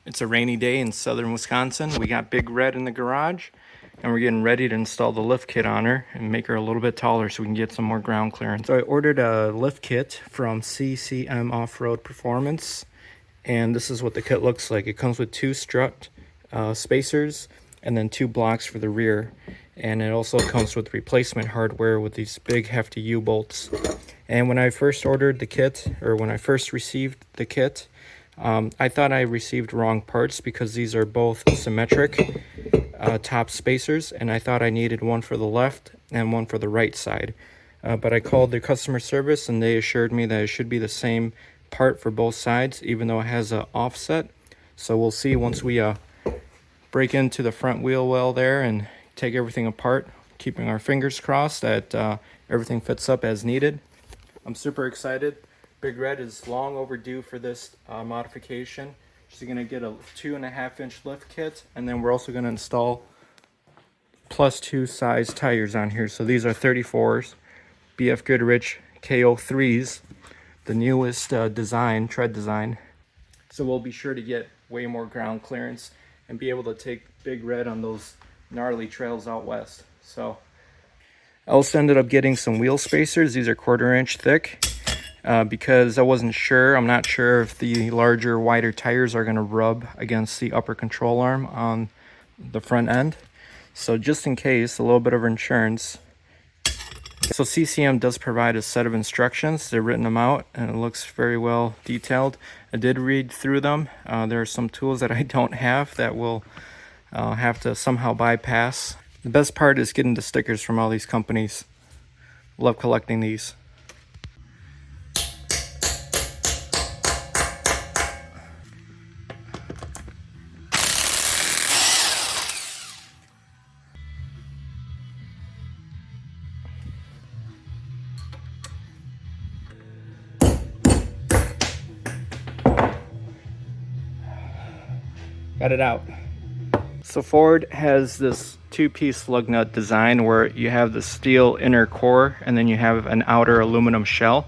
It's a rainy day in southern Wisconsin. We got Big Red in the garage, and we're getting ready to install the lift kit on her and make her a little bit taller so we can get some more ground clearance. So I ordered a lift kit from CCM Off-Road Performance, and this is what the kit looks like. It comes with 2 strut spacers and then 2 blocks for the rear. And it also comes with replacement hardware with these big hefty U-bolts. And when I first ordered the kit, or when I first received the kit, I thought I received wrong parts because these are both symmetric top spacers, and I thought I needed one for the left and one for the right side. But I called the customer service and they assured me that it should be the same part for both sides, even though it has an offset. So we'll see once we break into the front wheel well there and take everything apart, keeping our fingers crossed that everything fits up as needed. I'm super excited. Big Red is long overdue for this modification. She's going to get a 2.5-inch lift kit, and then we're also going to install +2 size tires on here. So these are 34s, BF Goodrich KO3s, the newest design, tread design. So we'll be sure to get way more ground clearance and be able to take Big Red on those gnarly trails out west. So I also ended up getting some wheel spacers. These are 1/4 inch thick. Because I wasn't sure. I'm not sure if the larger, wider tires are going to rub against the upper control arm on the front end. So just in case, a little bit of insurance. So CCM does provide a set of instructions. They've written them out and it looks very well detailed. I did read through them. There are some tools that I don't have that will have to somehow bypass. The best part is getting the stickers from all these companies. Love collecting these. Got it out. So Ford has this 2-piece lug nut design where you have the steel inner core and then you have an outer aluminum shell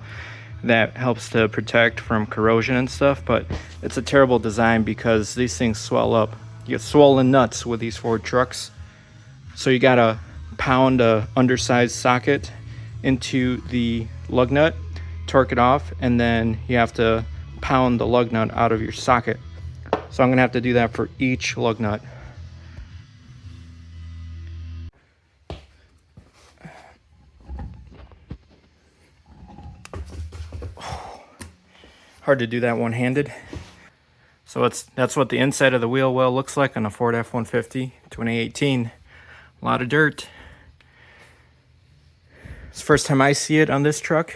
that helps to protect from corrosion and stuff, but it's a terrible design because these things swell up. You get swollen nuts with these Ford trucks. So you gotta pound a undersized socket into the lug nut, torque it off, and then you have to pound the lug nut out of your socket. So I'm gonna have to do that for each lug nut. Hard to do that one-handed. So that's what the inside of the wheel well looks like on a Ford F150 2018. A lot of dirt. It's the first time I see it on this truck.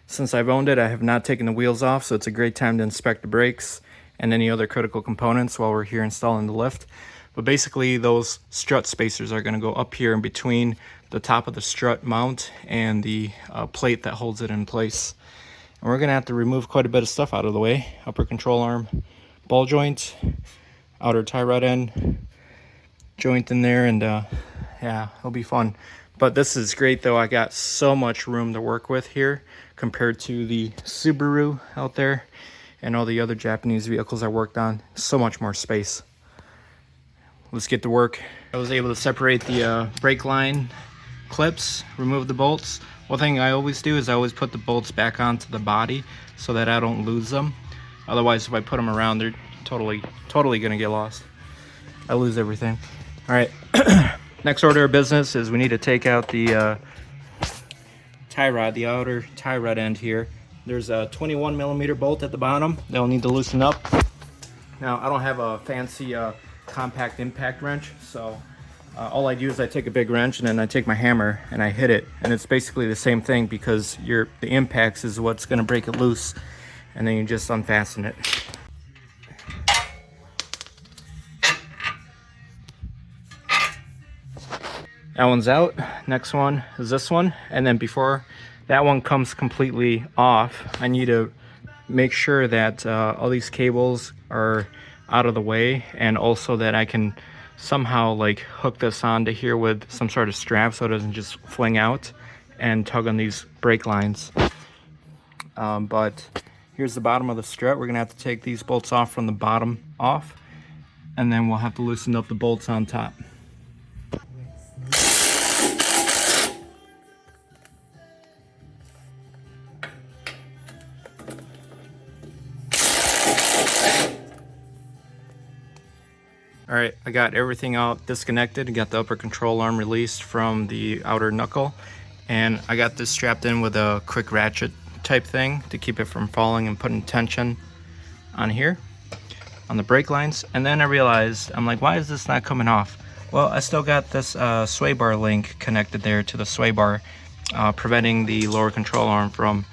Since I've owned it, I have not taken the wheels off, so it's a great time to inspect the brakes and any other critical components while we're here installing the lift. But basically those strut spacers are going to go up here in between the top of the strut mount and the plate that holds it in place. And we're going to have to remove quite a bit of stuff out of the way. Upper control arm ball joint, outer tie rod end joint in there, and yeah, it'll be fun. But this is great though. I got so much room to work with here compared to the Subaru out there and all the other Japanese vehicles I worked on. So much more space. Let's get to work. I was able to separate the brake line clips, remove the bolts. One thing I always do is I always put the bolts back onto the body so that I don't lose them. Otherwise, if I put them around, they're totally gonna get lost. I lose everything. All right, next order of business is we need to take out the tie rod, the outer tie rod end here. There's a 21mm bolt at the bottom that'll need to loosen up. Now, I don't have a fancy compact impact wrench, so all I do is I take a big wrench and then I take my hammer and I hit it, and it's basically the same thing because the impacts is what's going to break it loose, and then you just unfasten it. That one's out. Next one is this one, and then before that one comes completely off, I need to make sure that all these cables are out of the way, and also that I can somehow like hook this onto here with some sort of strap so it doesn't just fling out and tug on these brake lines. But Here's the bottom of the strut. We're gonna have to take these bolts off from the bottom off, and then we'll have to loosen up the bolts on top. All right, I got everything out disconnected. Got the upper control arm released from the outer knuckle, and I got this strapped in with a quick ratchet type thing to keep it from falling and putting tension on here, on the brake lines. And then I realized, I'm like, why is this not coming off? Well, I still got this sway bar link connected there to the sway bar, preventing the lower control arm from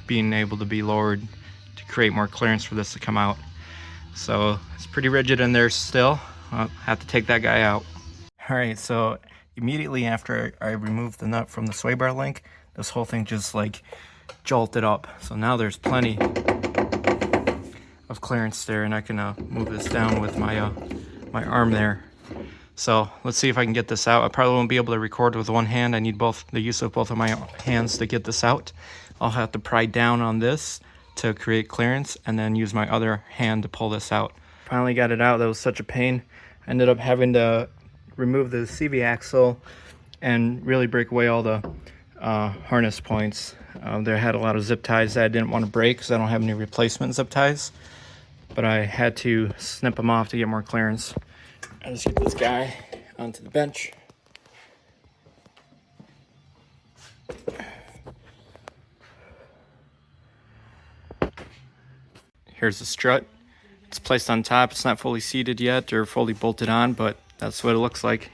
being able to be lowered to create more clearance for this to come out. So it's pretty rigid in there still. I'll have to take that guy out. All right, so immediately after I removed the nut from the sway bar link, this whole thing just like jolted up. So now there's plenty of clearance there, and I can move this down with my my arm there. So let's see if I can get this out. I probably won't be able to record with one hand. I need the use of both of my hands to get this out. I'll have to pry down on this to create clearance and then use my other hand to pull this out. Finally got it out. That was such a pain. I ended up having to remove the CV axle and really break away all the harness points. There had a lot of zip ties that I didn't want to break because I don't have any replacement zip ties, but I had to snip them off to get more clearance. I just get this guy onto the bench. Here's the strut. It's placed on top. It's not fully seated yet or fully bolted on, but that's what it looks like.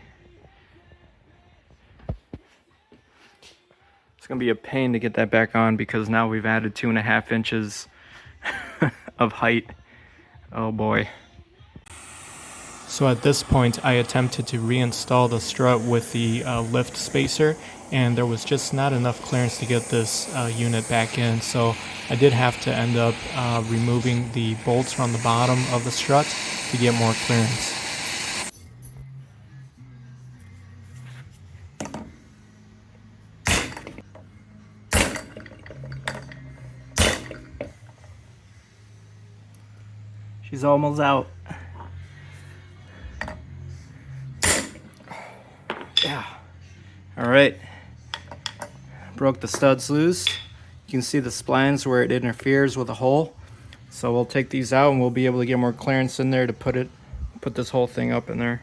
It's gonna be a pain to get that back on because now we've added 2.5 inches of height. Oh boy. So at this point, I attempted to reinstall the strut with the lift spacer, and there was just not enough clearance to get this unit back in. So I did have to end up removing the bolts from the bottom of the strut to get more clearance. She's almost out. Yeah. All right. Broke the studs loose. You can see the splines where it interferes with the hole. So we'll take these out and we'll be able to get more clearance in there to put this whole thing up in there.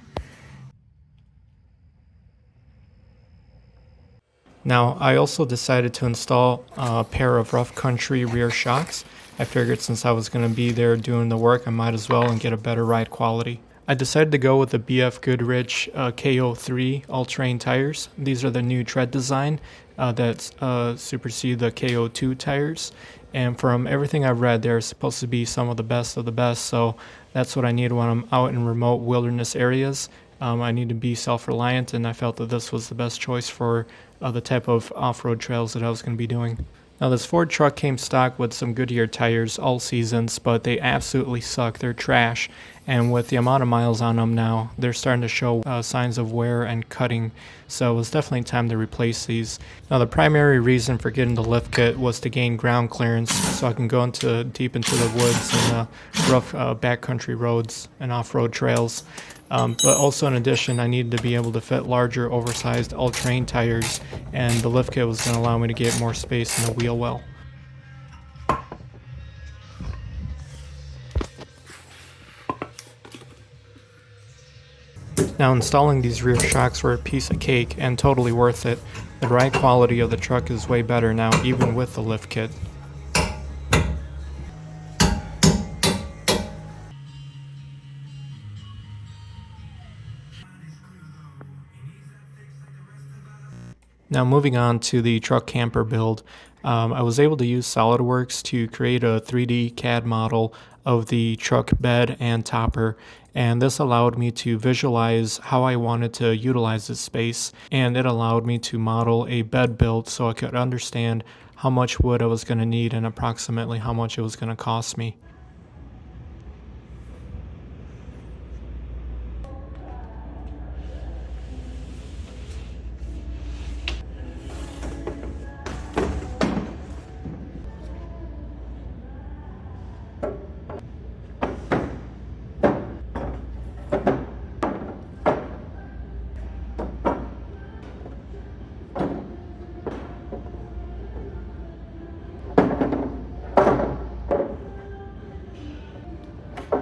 Now, I also decided to install a pair of rough country rear shocks. I figured since I was going to be there doing the work, I might as well and get a better ride quality. I decided to go with the BF Goodrich KO3 all-terrain tires. These are the new tread design that supersede the KO2 tires. And from everything I've read, they're supposed to be some of the best, so that's what I need when I'm out in remote wilderness areas. I need to be self-reliant, and I felt that this was the best choice for the type of off-road trails that I was going to be doing. Now, this Ford truck came stock with some Goodyear tires all seasons, but they absolutely suck. They're trash. And with the amount of miles on them now, they're starting to show signs of wear and cutting. So it was definitely time to replace these. Now, the primary reason for getting the lift kit was to gain ground clearance so I can go deep into the woods and rough backcountry roads and off-road trails. But also in addition, I needed to be able to fit larger, oversized all-terrain tires, and the lift kit was going to allow me to get more space in the wheel well. Now, installing these rear shocks were a piece of cake and totally worth it. The ride quality of the truck is way better now, even with the lift kit. Now, moving on to the truck camper build, I was able to use SolidWorks to create a 3D CAD model of the truck bed and topper, and this allowed me to visualize how I wanted to utilize this space, and it allowed me to model a bed build so I could understand how much wood I was going to need and approximately how much it was going to cost me.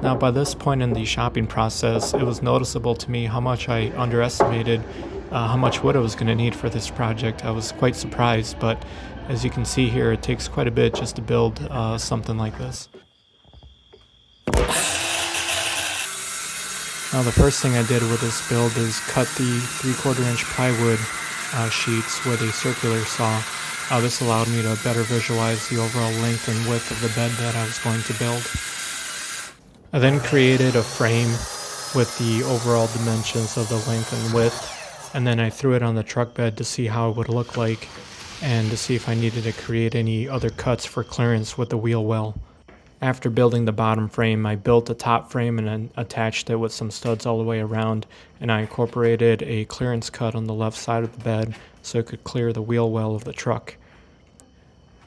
Now, by this point in the shopping process, it was noticeable to me how much I underestimated how much wood I was going to need for this project. I was quite surprised, but as you can see here, it takes quite a bit just to build something like this. Now, the first thing I did with this build is cut the 3/4 inch plywood sheets with a circular saw. This allowed me to better visualize the overall length and width of the bed that I was going to build. I then created a frame with the overall dimensions of the length and width, and then I threw it on the truck bed to see how it would look like and to see if I needed to create any other cuts for clearance with the wheel well. After building the bottom frame, I built the top frame and then attached it with some studs all the way around, and I incorporated a clearance cut on the left side of the bed so it could clear the wheel well of the truck.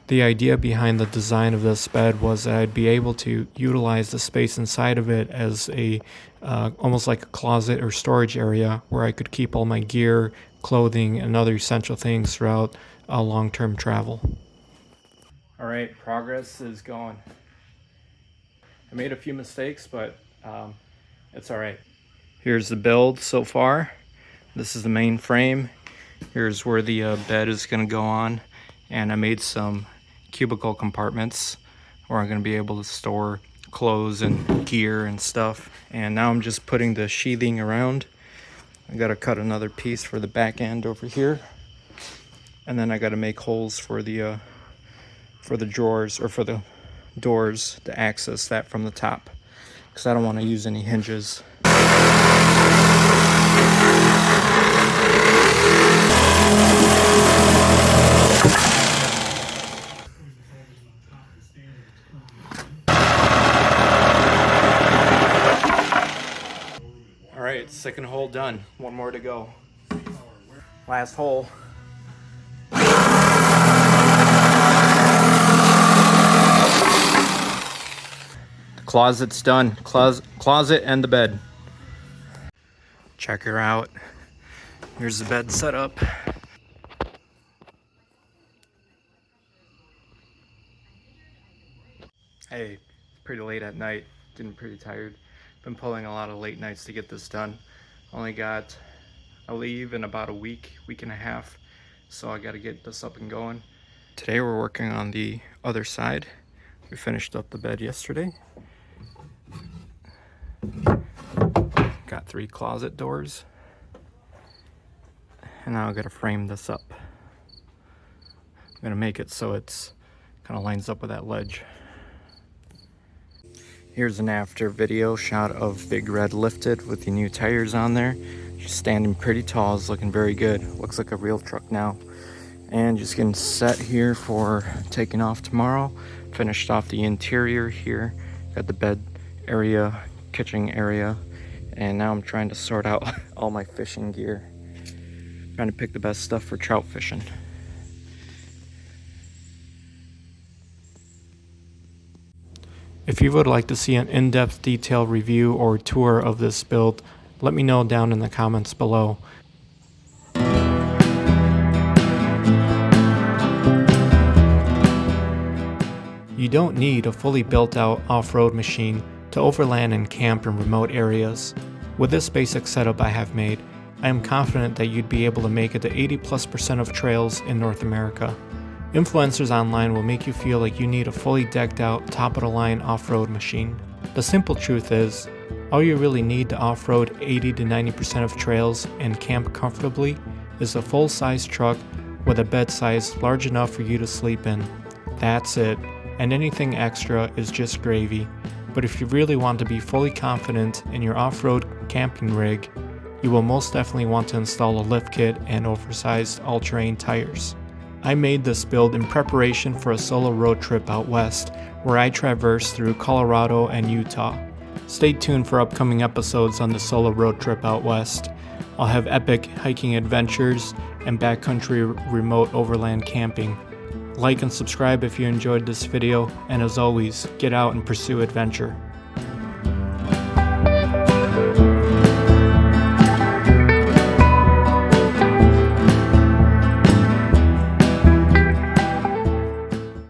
The idea behind the design of this bed was that I'd be able to utilize the space inside of it as a almost like a closet or storage area where I could keep all my gear, clothing, and other essential things throughout long-term travel. All right, progress is going. I made a few mistakes, but it's all right. Here's the build so far. This is the main frame. Here's where the bed is going to go on, and I made some cubicle compartments where I'm going to be able to store clothes and gear and stuff. And now I'm just putting the sheathing around. I got to cut another piece for the back end over here, and then I got to make holes for the drawers or for the doors to access that from the top, because I don't want to use any hinges. All right, second hole done. One more to go. Last hole. The closet's done. Closet and the bed. Check her out. Here's the bed set up. Hey, it's pretty late at night. Getting pretty tired. Been pulling a lot of late nights to get this done. Only got a leave in about a week and a half, so I got to get this up and going. Today we're working on the other side. We finished up the bed yesterday. Got 3 closet doors, and now I got to frame this up. I'm gonna make it so it's kind of lines up with that ledge. Here's an after video shot of Big Red lifted with the new tires on there. She's standing pretty tall, is looking very good. Looks like a real truck now. And just getting set here for taking off tomorrow. Finished off the interior here. Got the bed area, kitchen area. And now I'm trying to sort out all my fishing gear. Trying to pick the best stuff for trout fishing. If you would like to see an in-depth detailed review or tour of this build, let me know down in the comments below. You don't need a fully built out off-road machine to overland and camp in remote areas. With this basic setup I have made, I am confident that you'd be able to make it to 80+% of trails in North America. Influencers online will make you feel like you need a fully decked out, top-of-the-line off-road machine. The simple truth is, all you really need to off-road 80 to 90% of trails and camp comfortably is a full-size truck with a bed size large enough for you to sleep in. That's it, and anything extra is just gravy. But if you really want to be fully confident in your off-road camping rig, you will most definitely want to install a lift kit and oversized all-terrain tires. I made this build in preparation for a solo road trip out west, where I traverse through Colorado and Utah. Stay tuned for upcoming episodes on the solo road trip out west. I'll have epic hiking adventures and backcountry remote overland camping. Like and subscribe if you enjoyed this video, and as always, get out and pursue adventure.